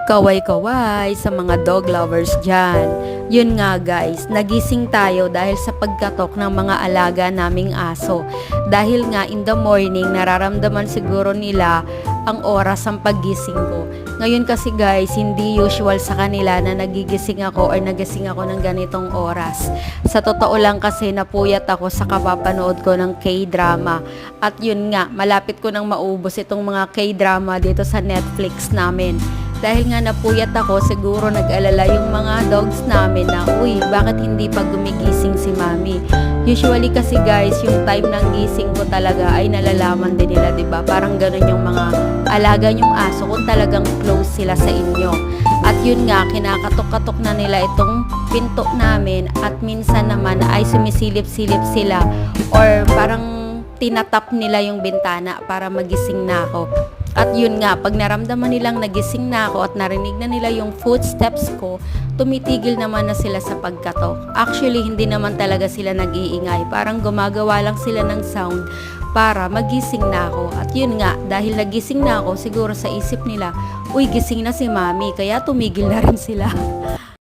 Kaway-kaway sa mga dog lovers dyan. Yun nga guys, nagising tayo dahil sa pagkatok ng mga alaga naming aso. Dahil nga in the morning, nararamdaman siguro nila ang oras ng paggising ko. Ngayon kasi guys, hindi usual sa kanila na nagigising ako or nagising ako ng ganitong oras. Sa totoo lang kasi napuyat ako sa kapapanood ko ng K-drama. At yun nga, malapit ko nang maubos itong mga K-drama dito sa Netflix namin. Dahil nga napuyat ako, siguro nag-alala yung mga dogs namin na, uy, bakit hindi pa gumigising si mami? Usually kasi guys, yung time ng gising ko talaga ay nalalaman din nila, 'di ba? Parang ganun yung mga alaga yung aso kung talagang close sila sa inyo. At yun nga, kinakatok-katok na nila itong pinto namin at minsan naman ay sumisilip-silip sila or parang tinatap nila yung bintana para magising na ako. At yun nga, pag naramdaman nilang nagising na ako at narinig na nila yung footsteps ko, tumitigil naman na sila sa pagkatok. Actually, hindi naman talaga sila nag-iingay. Parang gumagawa lang sila ng sound para magising na ako. At yun nga, dahil nagising na ako, siguro sa isip nila, uy, gising na si mami, kaya tumigil na rin sila.